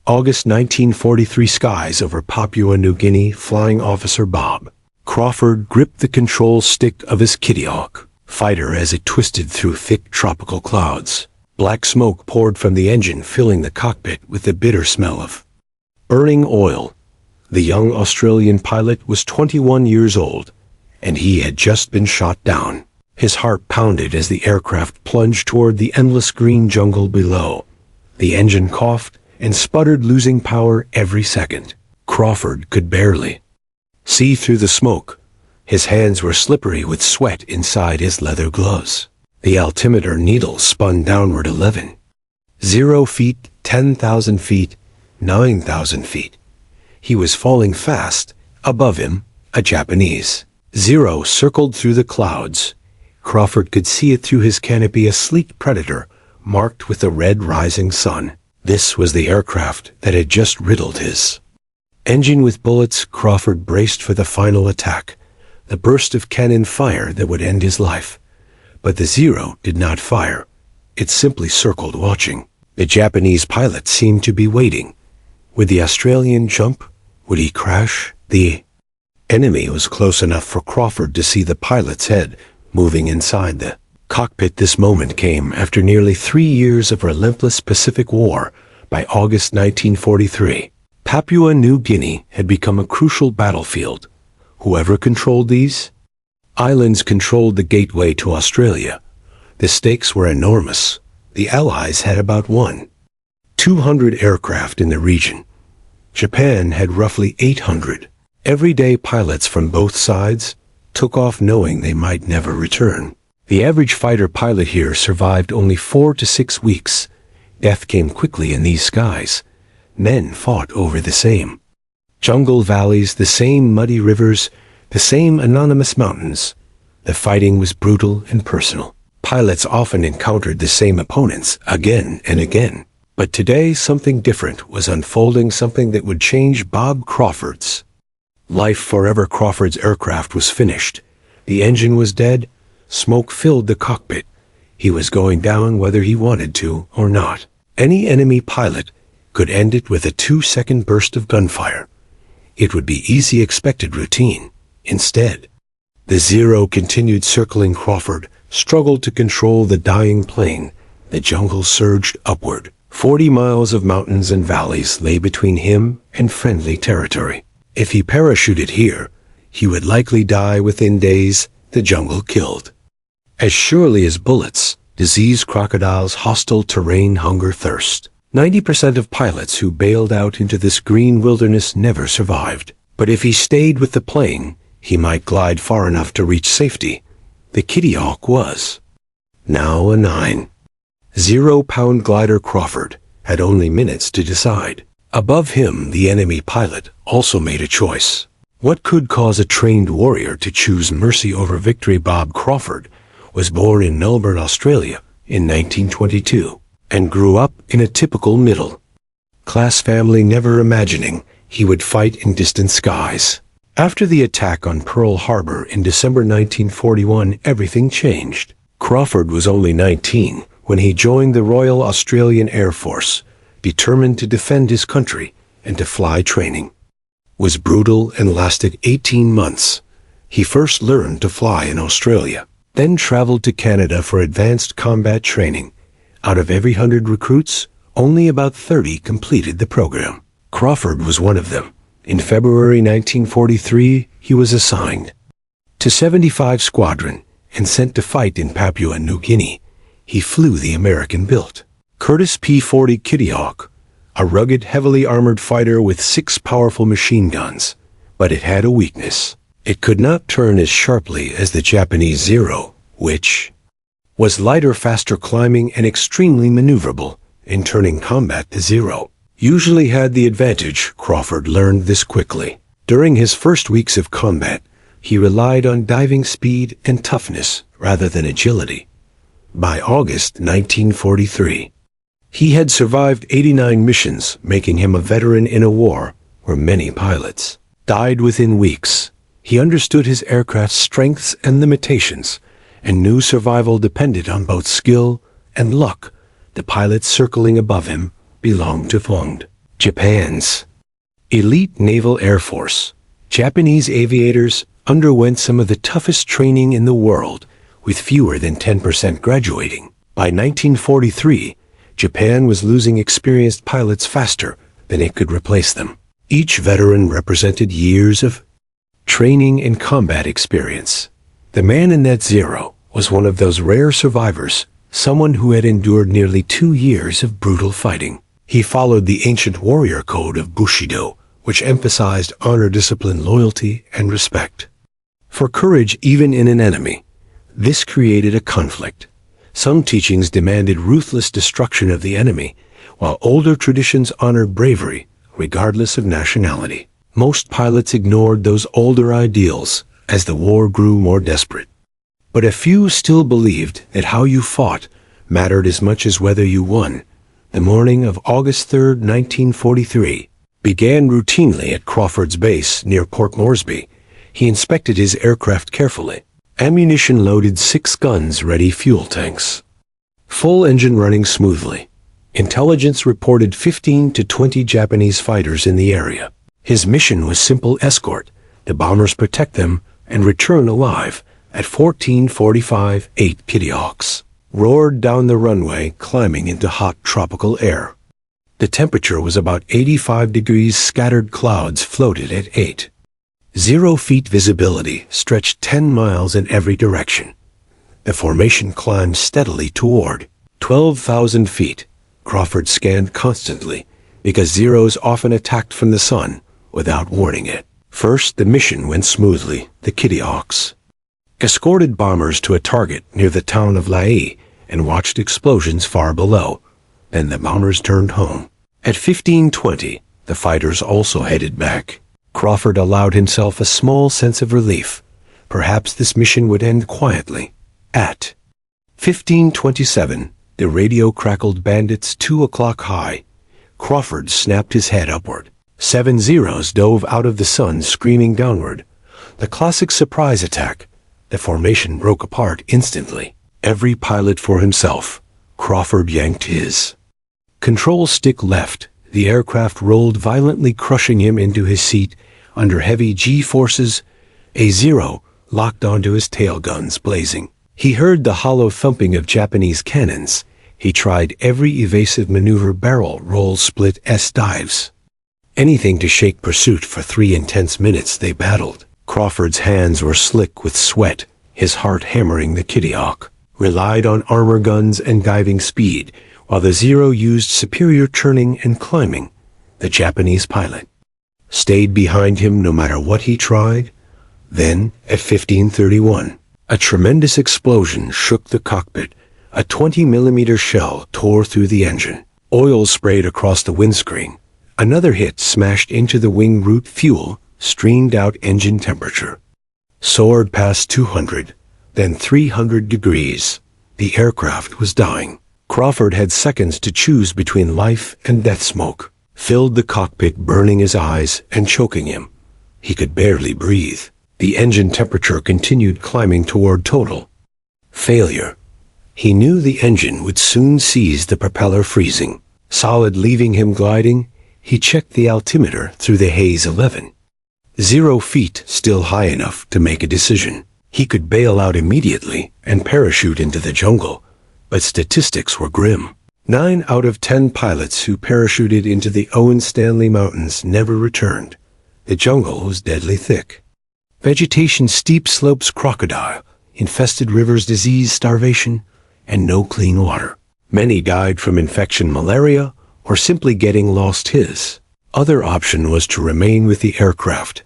August 1943 skies over Papua New Guinea. Flying Officer Bob Crawford gripped the control stick of his Kittyhawk fighter as it twisted through thick tropical clouds. Black smoke poured from the engine, filling the cockpit with the bitter smell of burning oil. The young Australian pilot was 21 years old, and he had just been shot down. His heart pounded as the aircraft plunged toward the endless green jungle below. The engine coughed and sputtered, losing power every second. Crawford could barely see through the smoke. His hands were slippery with sweat inside his leather gloves. The altimeter needle spun downward 0 feet, 10,000 feet, 9,000 feet. He was falling fast. Above him, a Japanese Zero circled through the clouds. Crawford could see it through his canopy, a sleek Predator marked with the red rising sun. This was the aircraft that had just riddled his engine with bullets. Crawford braced for the final attack, the burst of cannon fire that would end his life. But the Zero did not fire. It simply circled, watching. The Japanese pilot seemed to be waiting. Would the Australian jump? Would he crash? The enemy was close enough for Crawford to see the pilot's head moving inside the cockpit. This moment came after nearly 3 years of relentless Pacific War. By August 1943, Papua New Guinea had become a crucial battlefield. Whoever controlled these islands controlled the gateway to Australia. The stakes were enormous. The Allies had about 200 aircraft in the region. Japan had roughly 800. Everyday pilots from both sides took off knowing they might never return. The average fighter pilot here survived only 4 to 6 weeks. Death came quickly in these skies. Men fought over the same jungle valleys, the same muddy rivers, the same anonymous mountains. The fighting was brutal and personal. Pilots often encountered the same opponents again and again. But today something different was unfolding, something that would change Bob Crawford's life forever. Crawford's aircraft was finished. The engine was dead. Smoke filled the cockpit. He was going down whether he wanted to or not. Any enemy pilot could end it with a 2-second burst of gunfire. It would be easy, expected routine. Instead, the Zero continued circling. Crawford struggled to control the dying plane. The jungle surged upward. 40 miles of mountains and valleys lay between him and friendly territory. If he parachuted here, he would likely die within days. The jungle killed as surely as bullets, disease, crocodiles, hostile terrain, hunger, thirst. 90% of pilots who bailed out into this green wilderness never survived. But if he stayed with the plane, he might glide far enough to reach safety. The Kittyhawk was now a 9.0-pound glider. Crawford had only minutes to decide. Above him, the enemy pilot also made a choice. What could cause a trained warrior to choose mercy over victory? Bob Crawford was born in Melbourne, Australia in 1922 and grew up in a typical middle-class family, never imagining he would fight in distant skies. After the attack on Pearl Harbor in December 1941, everything changed. Crawford was only 19 when he joined the Royal Australian Air Force, determined to defend his country and to fly. Training was brutal and lasted 18 months. He first learned to fly in Australia, then traveled to Canada for advanced combat training. Out of every 100 recruits, only about 30 completed the program. Crawford was one of them. In February 1943, he was assigned to 75 Squadron and sent to fight in Papua New Guinea. He flew the American-built Curtiss P-40 Kittyhawk, a rugged, heavily armored fighter with 6 powerful machine guns. But it had a weakness. It could not turn as sharply as the Japanese Zero, which was lighter, faster climbing, and extremely maneuverable. In turning combat, the Zero usually had the advantage. Crawford learned this quickly. During his first weeks of combat, he relied on diving speed and toughness rather than agility. By August 1943, he had survived 89 missions, making him a veteran in a war where many pilots died within weeks. He understood his aircraft's strengths and limitations, and knew survival depended on both skill and luck. The pilots circling above him belonged to Japan's elite naval air force. Japanese aviators underwent some of the toughest training in the world, with fewer than 10% graduating. By 1943, Japan was losing experienced pilots faster than it could replace them. Each veteran represented years of training and combat experience. The man in Net Zero was one of those rare survivors, someone who had endured nearly 2 years of brutal fighting. He followed the ancient warrior code of Bushido, which emphasized honor, discipline, loyalty, and respect. For courage even in an enemy, this created a conflict. Some teachings demanded ruthless destruction of the enemy, while older traditions honored bravery, regardless of nationality. Most pilots ignored those older ideals as the war grew more desperate. But a few still believed that how you fought mattered as much as whether you won. The morning of August 3, 1943, began routinely at Crawford's base near Port Moresby. He inspected his aircraft carefully. Ammunition loaded, 6 guns ready, fuel tanks. Full engine running smoothly. Intelligence reported 15 to 20 Japanese fighters in the area. His mission was simple: escort the bombers, protect them, and return alive. At 14:45, 8 Kittyhawks roared down the runway, climbing into hot tropical air. The temperature was about 85 degrees. Scattered clouds floated at 0 feet. Visibility stretched 10 miles in every direction. The formation climbed steadily toward 12,000 feet. Crawford scanned constantly, because Zeros often attacked from the sun without warning it. First, the mission went smoothly. The Kittyhawks escorted bombers to a target near the town of Lae and watched explosions far below. Then the bombers turned home. At 15:20, the fighters also headed back. Crawford allowed himself a small sense of relief. Perhaps this mission would end quietly. At 15:27, the radio crackled, bandits 2 o'clock high. Crawford snapped his head upward. 7 Zeros dove out of the sun, screaming downward. The classic surprise attack. The formation broke apart instantly. Every pilot for himself. Crawford yanked his control stick left. The aircraft rolled violently, crushing him into his seat under heavy G-forces. A Zero locked onto his tail, guns blazing. He heard the hollow thumping of Japanese cannons. He tried every evasive maneuver: barrel roll, split S-dives. Anything to shake pursuit. For 3 intense minutes they battled. Crawford's hands were slick with sweat. His heart hammering. The Kittyhawk relied on armor guns and diving speed, while the Zero used superior turning and climbing. The Japanese pilot stayed behind him no matter what he tried. Then, at 15:31, a tremendous explosion shook the cockpit. A 20-millimeter shell tore through the engine. Oil sprayed across the windscreen. Another hit smashed into the wing root. Fuel streamed out. Engine temperature soared past 200, then 300 degrees. The aircraft was dying. Crawford had seconds to choose between life and death. Smoke filled the cockpit, burning his eyes and choking him. He could barely breathe. The engine temperature continued climbing toward total failure. He knew the engine would soon seize, the propeller freezing solid, leaving him gliding. He checked the altimeter through the haze. 0 feet, still high enough to make a decision. He could bail out immediately and parachute into the jungle, but statistics were grim. 9 out of 10 pilots who parachuted into the Owen Stanley Mountains never returned. The jungle was deadly thick. Vegetation, steep slopes, crocodile-infested rivers, disease, starvation, and no clean water. Many died from infection, malaria, or simply getting lost. His other option was to remain with the aircraft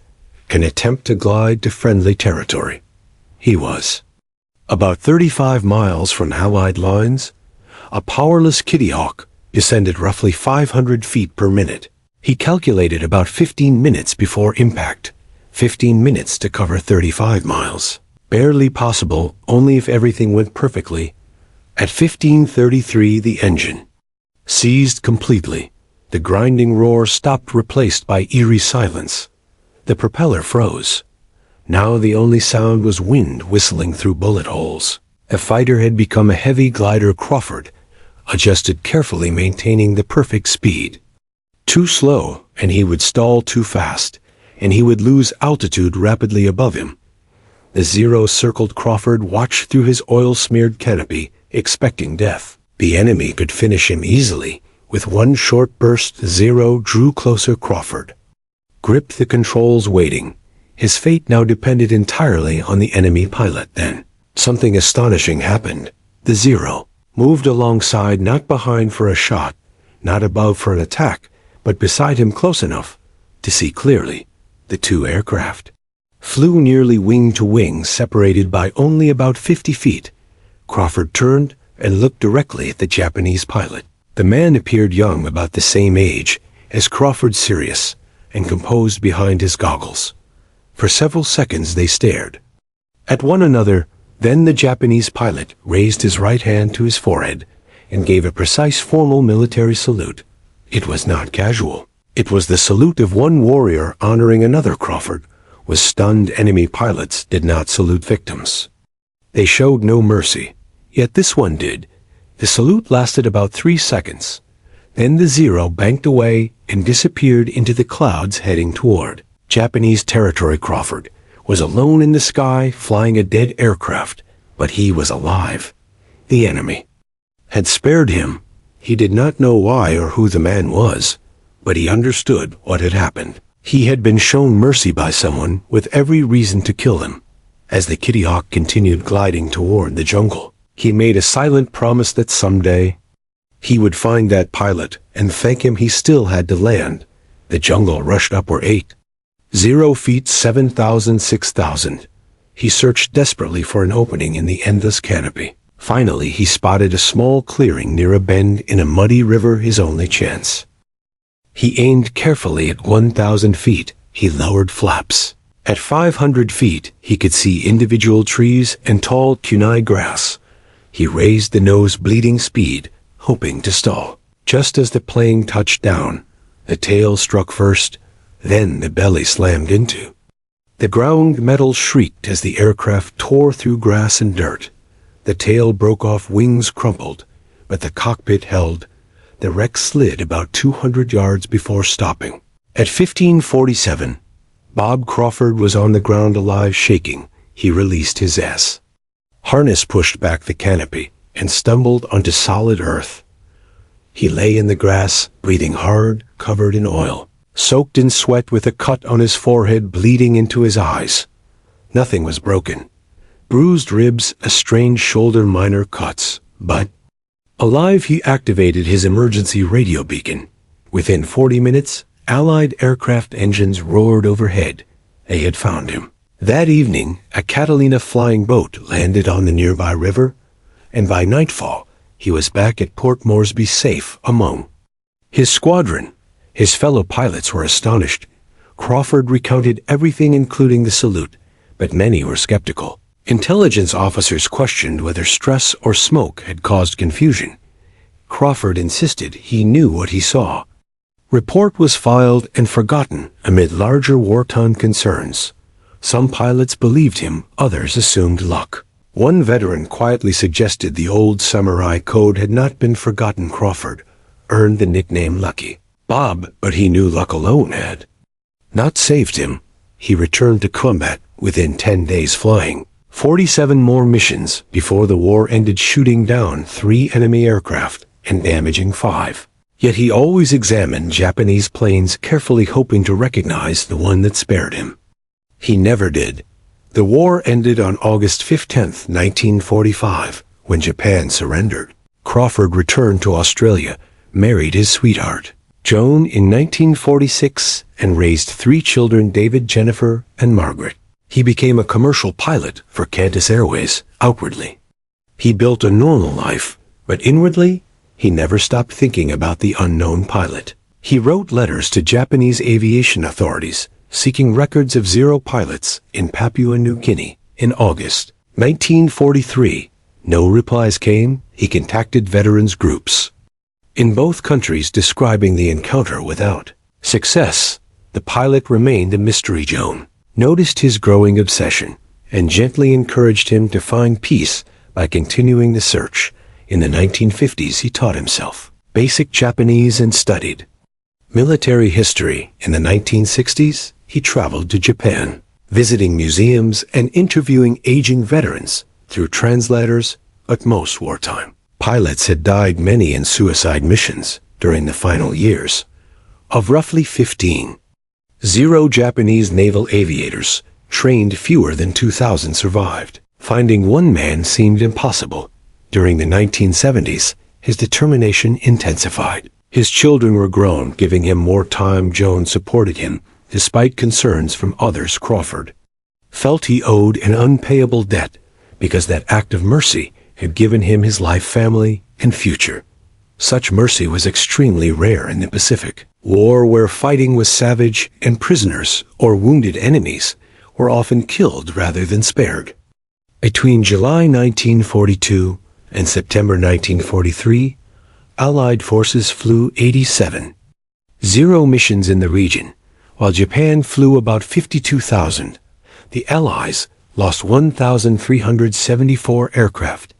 and attempt to glide to friendly territory. He was about 35 miles from Allied lines. A powerless Kittyhawk descended roughly 500 feet per minute. He calculated about 15 minutes before impact. 15 minutes to cover 35 miles. Barely possible, only if everything went perfectly. At 15:33, the engine seized completely. The grinding roar stopped, replaced by eerie silence. The propeller froze. Now the only sound was wind whistling through bullet holes. The fighter had become a heavy glider. Crawford adjusted carefully, maintaining the perfect speed. Too slow, and he would stall too fast, and he would lose altitude rapidly above him. The Zero circled Crawford, watched through his oil-smeared canopy, expecting death. The enemy could finish him easily. With one short burst, Zero drew closer. Crawford gripped the controls, waiting. His fate now depended entirely on the enemy pilot. Then, something astonishing happened. The Zero moved alongside, not behind for a shot, not above for an attack, but beside him, close enough to see clearly. The two aircraft flew nearly wing to wing, separated by only about 50 feet. Crawford turned and looked directly at the Japanese pilot. The man appeared young, about the same age as Crawford, serious and composed behind his goggles. For several seconds they stared at one another. Then the Japanese pilot raised his right hand to his forehead and gave a precise, formal military salute. It was not casual. It was the salute of one warrior honoring another. Crawford was stunned. Enemy pilots did not salute victims. They showed no mercy. Yet this one did. The salute lasted about 3 seconds. Then the Zero banked away and disappeared into the clouds, heading toward Japanese territory. Crawford was alone in the sky, flying a dead aircraft, but he was alive. The enemy had spared him. He did not know why or who the man was, but he understood what had happened. He had been shown mercy by someone with every reason to kill him. As the Kitty Hawk continued gliding toward the jungle, he made a silent promise that someday he would find that pilot and thank him. He still had to land. The jungle rushed upward. 8,000 feet, 7,000, 6,000. He searched desperately for an opening in the endless canopy. Finally, he spotted a small clearing near a bend in a muddy river, his only chance. He aimed carefully. At 1,000 feet, he lowered flaps. At 500 feet, he could see individual trees and tall kunai grass. He raised the nose, bleeding speed, hoping to stall. Just as the plane touched down, the tail struck first, then the belly slammed into the ground. Metal shrieked as the aircraft tore through grass and dirt. The tail broke off, wings crumpled, but the cockpit held. The wreck slid about 200 yards before stopping. At 15:47, Bob Crawford was on the ground, alive, shaking. He released his harness, pushed back the canopy, and stumbled onto solid earth. He lay in the grass, breathing hard, covered in oil, soaked in sweat, with a cut on his forehead bleeding into his eyes. Nothing was broken. Bruised ribs, a strained shoulder, minor cuts, but alive. He activated his emergency radio beacon. Within 40 minutes, Allied aircraft engines roared overhead. They had found him. That evening, a Catalina flying boat landed on the nearby river, and by nightfall, he was back at Port Moresby, safe among his squadron. His fellow pilots were astonished. Crawford recounted everything, including the salute, but many were skeptical. Intelligence officers questioned whether stress or smoke had caused confusion. Crawford insisted he knew what he saw. Report was filed and forgotten amid larger wartime concerns. Some pilots believed him, others assumed luck. One veteran quietly suggested the old samurai code had not been forgotten. Crawford earned the nickname Lucky Bob, but he knew luck alone had not saved him. He returned to combat within 10 days, flying 47 more missions before the war ended, shooting down 3 enemy aircraft and damaging 5. Yet he always examined Japanese planes carefully, hoping to recognize the one that spared him. He never did. The war ended on August 15, 1945, when Japan surrendered. Crawford returned to Australia, married his sweetheart, Joan, in 1946, and raised 3 children, David, Jennifer, and Margaret. He became a commercial pilot for Qantas Airways. Outwardly, he built a normal life, but inwardly, he never stopped thinking about the unknown pilot. He wrote letters to Japanese aviation authorities, seeking records of Zero pilots in Papua New Guinea. In August 1943, no replies came. He contacted veterans groups in both countries, describing the encounter without success. The pilot remained a mystery. Joan noticed his growing obsession and gently encouraged him to find peace by continuing the search. In the 1950s, he taught himself basic Japanese and studied Military history. In the 1960s, he traveled to Japan, visiting museums and interviewing aging veterans through translators at most wartime. Pilots had died many in suicide missions during the final years. Of roughly 15, 0 Japanese naval aviators trained, fewer than 2,000 survived. Finding one man seemed impossible. During the 1970s, his determination intensified. His children were grown, giving him more time. Joan supported him, despite concerns from others. Crawford felt he owed an unpayable debt because that act of mercy had given him his life, family, and future. Such mercy was extremely rare in the Pacific War, where fighting was savage and prisoners or wounded enemies were often killed rather than spared. Between July 1942 and September 1943, Allied forces flew 87, 0 missions in the region, while Japan flew about 52,000. The Allies lost 1,374 aircraft.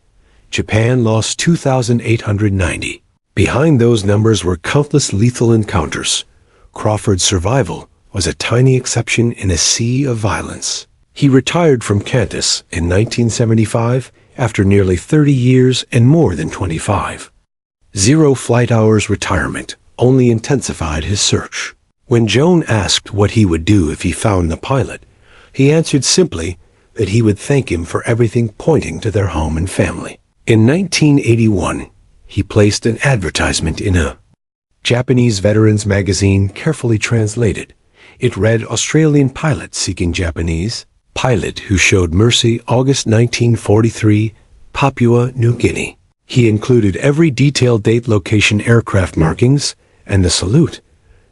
Japan lost 2,890. Behind those numbers were countless lethal encounters. Crawford's survival was a tiny exception in a sea of violence. He retired from Qantas in 1975 after nearly 30 years and more than 25. 0 flight hours retirement only intensified his search. When Joan asked what he would do if he found the pilot, he answered simply that he would thank him for everything, pointing to their home and family. In 1981, he placed an advertisement in a Japanese veterans magazine, carefully translated. It read, "Australian pilot seeking Japanese pilot who showed mercy, August 1943, Papua New Guinea." He included every detailed date, location, aircraft markings, and the salute.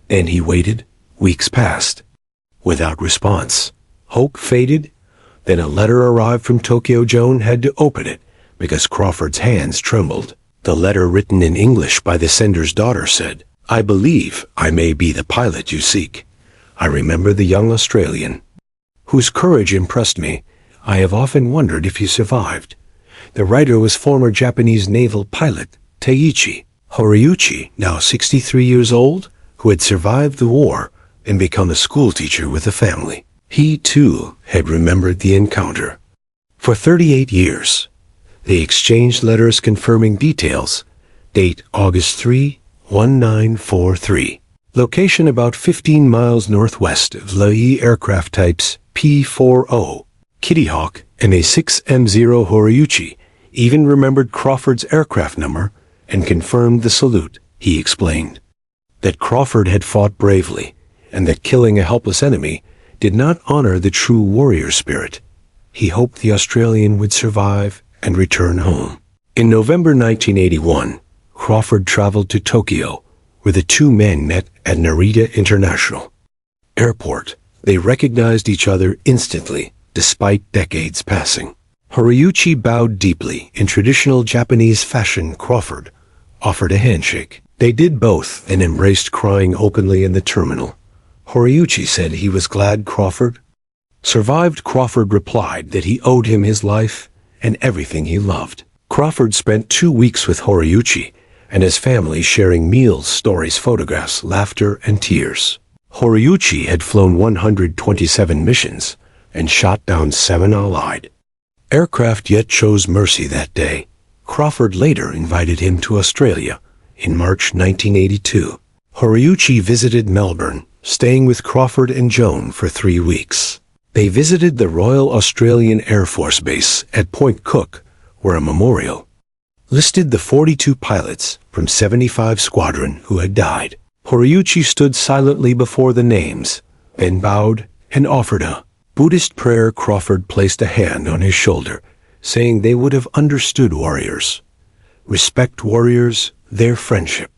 Then he waited. Weeks passed without response. Hope faded. Then a letter arrived from Tokyo. Joan had to open it because Crawford's hands trembled. The letter, written in English by the sender's daughter, said, "I believe I may be the pilot you seek. I remember the young Australian whose courage impressed me. I have often wondered if he survived." The writer was former Japanese naval pilot Teiichi Horiuchi, now 63 years old, who had survived the war and become a schoolteacher with a family. He, too, had remembered the encounter. For 38 years, they exchanged letters confirming details. Date August 3, 1943. Location about 15 miles northwest of Lae. Aircraft types P-40, Kitty Hawk, and a 6M0. Horiuchi even remembered Crawford's aircraft number and confirmed the salute. He explained that Crawford had fought bravely and that killing a helpless enemy did not honor the true warrior spirit. He hoped the Australian would survive and return home. In November 1981, Crawford traveled to Tokyo, where the two men met at Narita International Airport. They recognized each other instantly, despite decades passing. Horiuchi bowed deeply in traditional Japanese fashion. Crawford offered a handshake. They did both and embraced, crying openly in the terminal. Horiuchi said he was glad Crawford survived. Crawford replied that he owed him his life and everything he loved. Crawford spent 2 weeks with Horiuchi and his family, sharing meals, stories, photographs, laughter, and tears. Horiuchi had flown 127 missions and shot down 7 Allied aircraft, yet chose mercy that day. Crawford later invited him to Australia in March 1982. Horiuchi visited Melbourne, staying with Crawford and Joan for 3 weeks. They visited the Royal Australian Air Force Base at Point Cook, where a memorial listed the 42 pilots from 75 Squadron who had died. Horiuchi stood silently before the names, then bowed and offered a Buddhist prayer. Crawford placed a hand on his shoulder, saying they would have understood warriors. Respect warriors. Their friendship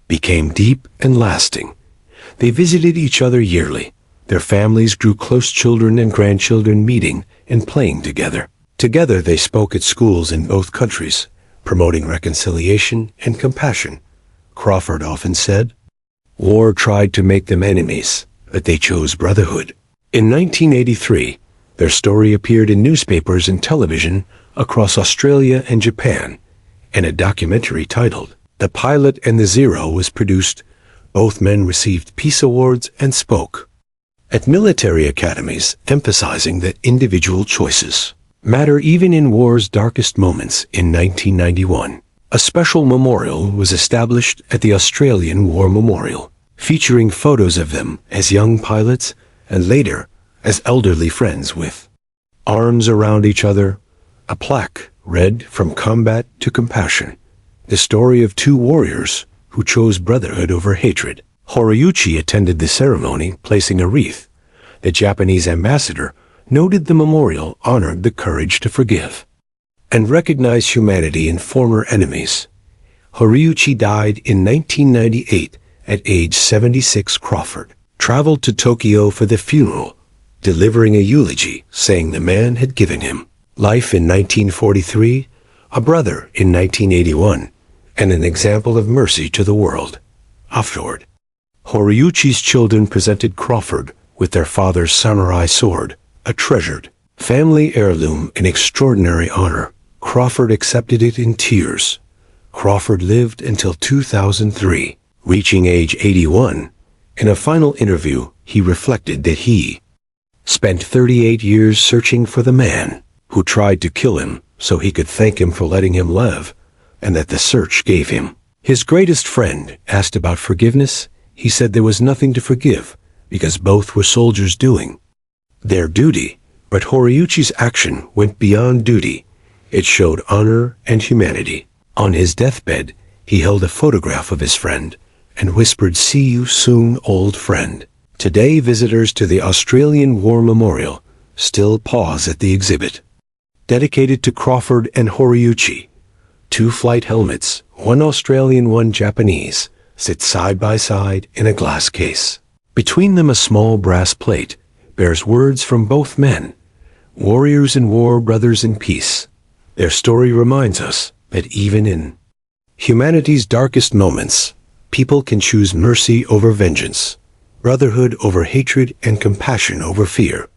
became deep and lasting. They visited each other yearly. Their families grew close, children and grandchildren meeting and playing together. Together they spoke at schools in both countries, promoting reconciliation and compassion. Crawford often said, "War tried to make them enemies, but they chose brotherhood." In 1983, their story appeared in newspapers and television across Australia and Japan, and a documentary titled The Pilot and the Zero was produced Both men received peace awards and spoke at military academies, emphasizing that individual choices matter even in war's darkest moments. In 1991, a special memorial was established at the Australian War Memorial, featuring photos of them as young pilots and later as elderly friends with arms around each other, a plaque read "From Combat to Compassion," the story of two warriors who chose brotherhood over hatred. Haruki attended the ceremony, placing a wreath. The Japanese ambassador noted the memorial honored the courage to forgive and recognize humanity in former enemies. Haruki died in 1998 at age 76. Crawford traveled to Tokyo for the funeral, delivering a eulogy saying the man had given him life in 1943, a brother in 1981, and an example of mercy to the world. Afterward, Haruki's children presented Crawford with their father's samurai sword, a treasured family heirloom in extraordinary honor. Crawford accepted it in tears. Crawford lived until 2003, reaching age 81. In a final interview, he reflected that he spent 38 years searching for the man who tried to kill him so he could thank him for letting him live, and that the search gave him his greatest friend. Asked about forgiveness, he said there was nothing to forgive because both were soldiers doing their duty. But Haruki's action went beyond duty. It showed honor and humanity. On his deathbed, he held a photograph of his friend and whispered, "See you soon, old friend." Today, visitors to the Australian War Memorial still pause at the exhibit dedicated to Crawford and Haruki. Two flight helmets, one Australian, one Japanese, sit side by side in a glass case. Between them, a small brass plate bears words from both men, warriors in war, brothers in peace. Their story reminds us that even in humanity's darkest moments, people can choose mercy over vengeance, brotherhood over hatred, and compassion over fear.